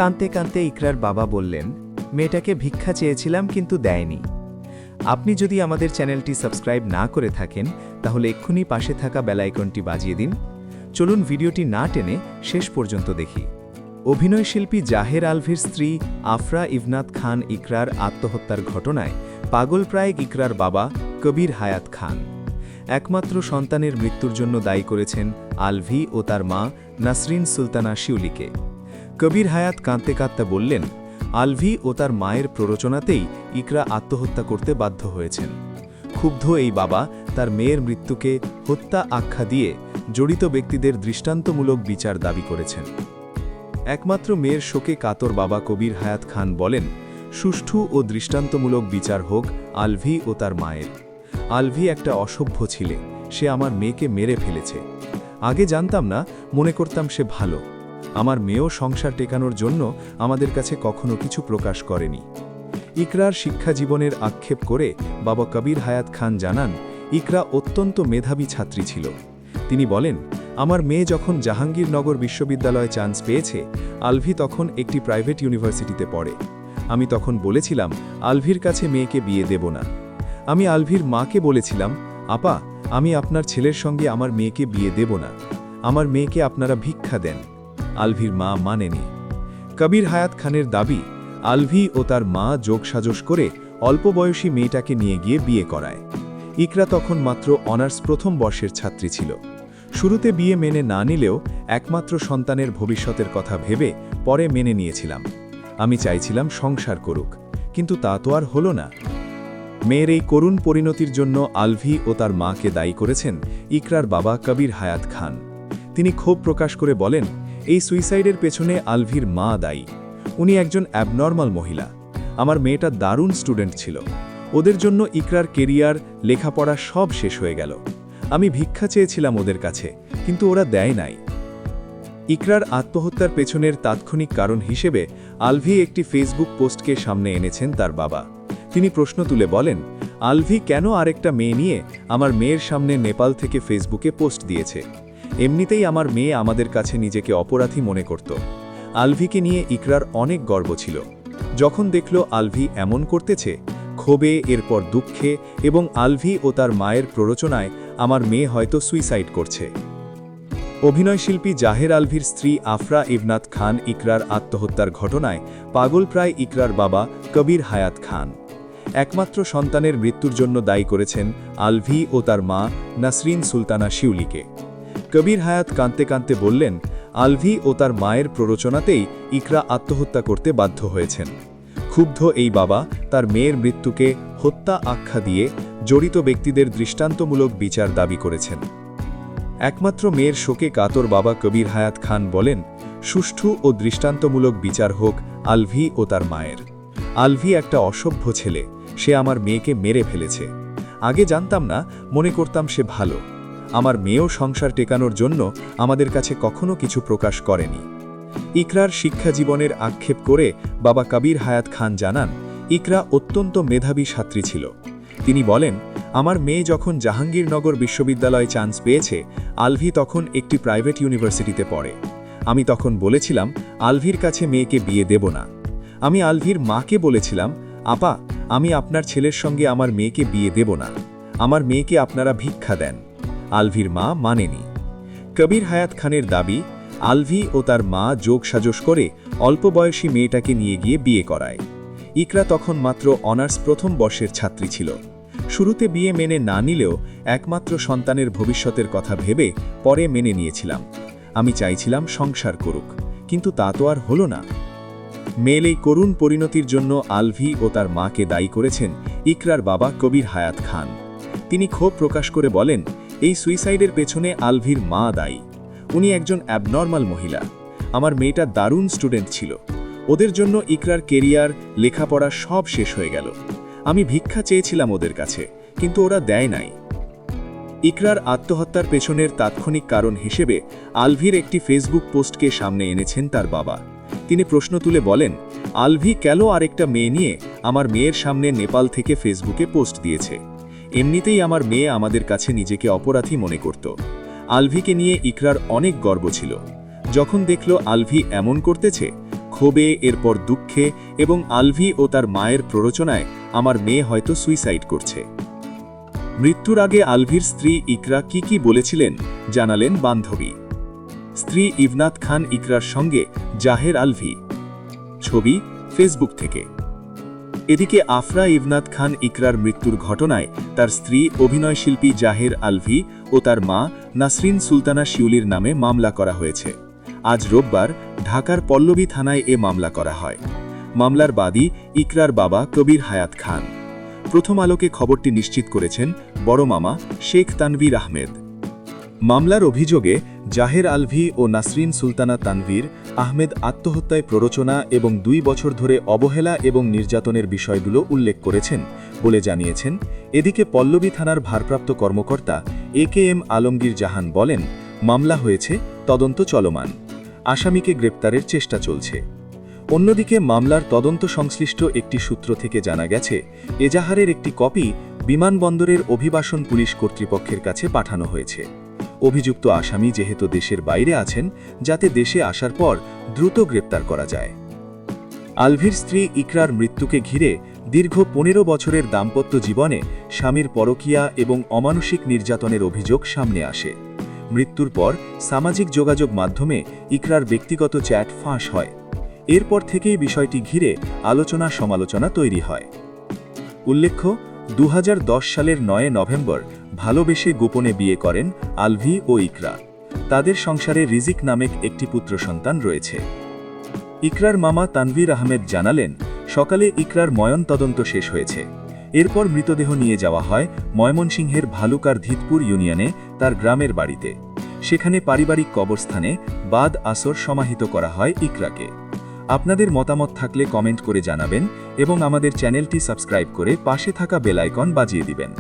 কাঁদতে কাঁদতে ইকরার বাবা বললেন, মেয়েটাকে ভিক্ষা চেয়েছিলাম কিন্তু দেয়নি। আপনি যদি আমাদের চ্যানেলটি সাবস্ক্রাইব না করে থাকেন তাহলে এক্ষুনি পাশে থাকা বেল আইকনটি বাজিয়ে দিন। চলুন ভিডিওটি না টেনে শেষ পর্যন্ত দেখি। অভিনয়শিল্পী জাহের আলভির স্ত্রী আফরা ইভনাত খান ইকরার আত্মহত্যার ঘটনায় পাগলপ্রায় ইকরার বাবা কবির হায়াত খান। একমাত্র সন্তানের মৃত্যুর জন্য দায়ী করেছেন আলভি ও তার মা নাসরিন সুলতানা শিউলিকে। কবির হায়াত কাঁদতে কাঁদতে বললেন, আলভি ও তার মায়ের প্ররোচনাতেই ইকরা আত্মহত্যা করতে বাধ্য হয়েছেন। ক্ষুব্ধ এই বাবা তার মেয়ের মৃত্যুকে হত্যা আখ্যা দিয়ে জড়িত ব্যক্তিদের দৃষ্টান্তমূলক বিচার দাবি করেছেন। একমাত্র মেয়ের শোকে কাতর বাবা কবির হায়াত খান বলেন, সুষ্ঠু ও দৃষ্টান্তমূলক বিচার হোক আলভি ও তার মায়ের। আলভি একটা অসভ্য ছেলে, সে আমার মেয়েকে মেরে ফেলেছে। আগে জানতাম না, মনে করতাম সে ভালো। আমার মেয়েও সংসার টেকানোর জন্য আমাদের কাছে কখনো কিছু প্রকাশ করেনি। ইকরার শিক্ষা জীবনের আক্ষেপ করে বাবা কবির হায়াত খান জানান, ইকরা অত্যন্ত মেধাবী ছাত্রী ছিল। তিনি বলেন, আমার মেয়ে যখন জাহাঙ্গীরনগর বিশ্ববিদ্যালয়ে চান্স পেয়েছে, আলভি তখন একটি প্রাইভেট ইউনিভার্সিটিতে পড়ে। আমি তখন বলেছিলাম আলভির কাছে মেয়েকে বিয়ে দেব না। আমি আলভির মাকে বলেছিলাম, আপা, আমি আপনার ছেলের সঙ্গে আমার মেয়েকে বিয়ে দেব না, আমার মেয়েকে আপনারা ভিক্ষা দেন। আলভির মা মানেনি। কবির হায়াত খানের দাবি, আলভি ও তার মা যোগসাজশ করে অল্প বয়সী মেয়েটাকে নিয়ে গিয়ে বিয়ে করায়। ইকরা তখন মাত্র অনার্স প্রথম বর্ষের ছাত্রী ছিল। শুরুতে বিয়ে মেনে না নিলেও একমাত্র সন্তানের ভবিষ্যতের কথা ভেবে পরে মেনে নিয়েছিলাম। আমি চাইছিলাম সংসার করুক, কিন্তু তা তো আর হলো না। মেয়ের এই করুণ পরিণতির জন্য আলভি ও তার মাকে দায়ী করেছেন ইকরার বাবা কবির হায়াত খান। তিনি ক্ষোভ প্রকাশ করে বলেন, এই সুইসাইডের পেছনে আলভির মা দায়ী। উনি একজন অ্যাবনর্মাল মহিলা। আমার মেয়েটা দারুণ স্টুডেন্ট ছিল। ওদের জন্য ইকরার কেরিয়ার, লেখাপড়া সব শেষ হয়ে গেল। আমি ভিক্ষা চেয়েছিলাম ওদের কাছে, কিন্তু ওরা দেয় নাই। ইকরার আত্মহত্যার পেছনের তাৎক্ষণিক কারণ হিসেবে আলভি একটি ফেসবুক পোস্টকে সামনে এনেছেন তার বাবা। তিনি প্রশ্ন তুলে বলেন, আলভি কেন আরেকটা মেয়ে নিয়ে আমার মেয়ের সামনে নেপাল থেকে ফেসবুকে পোস্ট দিয়েছে? এমনিতেই আমার মেয়ে আমাদের কাছে নিজেকে অপরাধী মনে করত। আলভিকে নিয়ে ইকরার অনেক গর্ব ছিল। যখন দেখল আলভি এমন করতেছে, ক্ষোভে, এরপর দুঃখে এবং আলভি ও তার মায়ের প্ররোচনায় আমার মেয়ে হয়তো সুইসাইড করছে। অভিনয়শিল্পী জাহের আলভির স্ত্রী আফরা ইভনাত খান ইকরার আত্মহত্যার ঘটনায় পাগলপ্রায় ইকরার বাবা কবির হায়াত খান। একমাত্র সন্তানের মৃত্যুর জন্য দায়ী করেছেন আলভি ও তার মা নাসরিন সুলতানা শিউলিকে। কবির হায়াত কাঁদতে কাঁদতে বললেন, আলভি ও তার মায়ের প্ররোচনাতেই ইকরা আত্মহত্যা করতে বাধ্য হয়েছেন। ক্ষুব্ধ এই বাবা তার মেয়ের মৃত্যুকে হত্যা আখ্যা দিয়ে জড়িত ব্যক্তিদের দৃষ্টান্তমূলক বিচার দাবি করেছেন। একমাত্র মেয়ের শোকে কাতর বাবা কবির হায়াত খান বলেন, সুষ্ঠু ও দৃষ্টান্তমূলক বিচার হোক আলভি ও তার মায়ের। আলভি একটা অসভ্য ছেলে, সে আমার মেয়েকে মেরে ফেলেছে। আগে জানতাম না, মনে করতাম সে ভালো। আমার মেয়েও সংসার টেকানোর জন্য আমাদের কাছে কখনো কিছু প্রকাশ করেনি। ইকরার শিক্ষা জীবনের আক্ষেপ করে বাবা কবির হায়াত খান জানান, ইকরা অত্যন্ত মেধাবী ছাত্রী ছিল। তিনি বলেন, আমার মেয়ে যখন জাহাঙ্গীরনগর বিশ্ববিদ্যালয়ে চান্স পেয়েছে, আলভি তখন একটি প্রাইভেট ইউনিভার্সিটিতে পড়ে। আমি তখন বলেছিলাম আলভির কাছে মেয়েকে বিয়ে দেব না। আমি আলভির মাকে বলেছিলাম, আপা, আমি আপনার ছেলের সঙ্গে আমার মেয়েকে বিয়ে দেব না, আমার মেয়েকে আপনারা ভিক্ষা দেন। আলভির মা মানেনি। কবির হায়াত খানের দাবি, আলভি ও তার মা যোগসাজশ করে অল্প বয়সী মেয়েটাকে নিয়ে গিয়ে বিয়ে করায়। ইকরা তখন মাত্র অনার্স প্রথম বর্ষের ছাত্রী ছিল। শুরুতে বিয়ে মেনে না নিলেও একমাত্র সন্তানের ভবিষ্যতের কথা ভেবে পরে মেনে নিয়েছিলাম। আমি চাইছিলাম সংসার করুক, কিন্তু তা তো আর হলো না। মেয়ের এই করুণ পরিণতির জন্য আলভি ও তার মাকে দায়ী করেছেন ইকরার বাবা কবির হায়াত খান। তিনি ক্ষোভ প্রকাশ করে বলেন, এই সুইসাইডের পেছনে আলভির মা দায়ী। উনি একজন অ্যাবনর্মাল মহিলা। আমার মেয়েটা দারুণ স্টুডেন্ট ছিল। ওদের জন্য ইকরার কেরিয়ার, লেখাপড়া সব শেষ হয়ে গেল। আমি ভিক্ষা চেয়েছিলাম ওদের কাছে, কিন্তু ওরা দেয় নাই। ইকরার আত্মহত্যার পেছনের তাৎক্ষণিক কারণ হিসেবে আলভির একটি ফেসবুক পোস্টকে সামনে এনেছেন তার বাবা। তিনি প্রশ্ন তুলে বলেন, আলভি কেন আরেকটা মেয়ে নিয়ে আমার মেয়ের সামনে নেপাল থেকে ফেসবুকে পোস্ট দিয়েছে? এমনিতেই আমার মেয়ে আমাদের কাছে নিজেকে অপরাধী মনে করত। আলভিকে নিয়ে ইকরার অনেক গর্ব ছিল। যখন দেখল আলভি এমন করতেছে, ক্ষোভে, এরপর দুঃখে এবং আলভি ও তার মায়ের প্ররোচনায় আমার মেয়ে হয়তো সুইসাইড করছে। মৃত্যুর আগে আলভির স্ত্রী ইকরা কি বলেছিলেন জানালেন বান্ধবী। স্ত্রী ইভনাত খান ইকরার সঙ্গে জাহের আলভি। ছবি ফেসবুক থেকে। এদিকে আফরা ইভনাত খান ইকরার মৃত্যুর ঘটনায় তার স্ত্রী অভিনয়শিল্পী জাহের আলভি ও তার মা নাসরিন সুলতানা শিউলির নামে মামলা করা হয়েছে। আজ রোববার ঢাকার পল্লবী থানায় এ মামলা করা হয়। মামলার বাদী ইকরার বাবা কবির হায়াত খান। প্রথম আলোকে খবরটি নিশ্চিত করেছেন বড় মামা শেখ তানভীর আহমেদ। মামলার অভিযোগে জাহের আলভি ও নাসরিন সুলতানা তানভীর আহমেদ আত্মহত্যায় প্ররোচনা এবং 2 বছর ধরে অবহেলা এবং নির্যাতনের বিষয়গুলো উল্লেখ করেছেন বলে জানিয়েছেন। এদিকে পল্লবী থানার ভারপ্রাপ্ত কর্মকর্তা AKM আলমগীর জাহান বলেন, মামলা হয়েছে, তদন্ত চলমান, আসামিকে গ্রেপ্তারের চেষ্টা চলছে। অন্যদিকে মামলার তদন্ত সংশ্লিষ্ট একটি সূত্র থেকে জানা গেছে, এজাহারের একটি কপি বিমানবন্দরের অভিবাসন পুলিশ কর্তৃপক্ষের কাছে পাঠানো হয়েছে। অভিযুক্ত আসামি যেহেতু দেশের বাইরে আছেন, যাতে দেশে আসার পর দ্রুত গ্রেপ্তার করা যায়। আলভির স্ত্রী ইকরার মৃত্যুকে ঘিরে দীর্ঘ 15 বছরের দাম্পত্য জীবনে স্বামীর পরকীয়া এবং অমানসিক নির্যাতনের অভিযোগ সামনে আসে। মৃত্যুর পর সামাজিক যোগাযোগ মাধ্যমে ইকরার ব্যক্তিগত চ্যাট ফাঁস হয়। এরপর থেকেই বিষয়টি ঘিরে আলোচনা সমালোচনা তৈরি হয়। উল্লেখ্য, 2010 সালের 9 নভেম্বর ভালোবেসে গোপনে বিয়ে করেন আলভি ও ইকরা। তাদের সংসারে রিজিক নামেক একটি পুত্র সন্তান রয়েছে। ইকরার মামা তানভীর আহমেদ জানালেন, সকালে ইকরার ময়নতদন্ত শেষ হয়েছে। এরপর মৃতদেহ নিয়ে যাওয়া হয় ময়মনসিংহের ভালুকার ধিতপুর ইউনিয়নে তার গ্রামের বাড়িতে। সেখানে পারিবারিক কবরস্থানে বাদ আসর সমাহিত করা হয় ইকরাকে। আপনাদের মতামত থাকলে কমেন্ট করে জানাবেন এবং আমাদের চ্যানেলটি সাবস্ক্রাইব করে পাশে থাকা বেল আইকন বাজিয়ে দিবেন।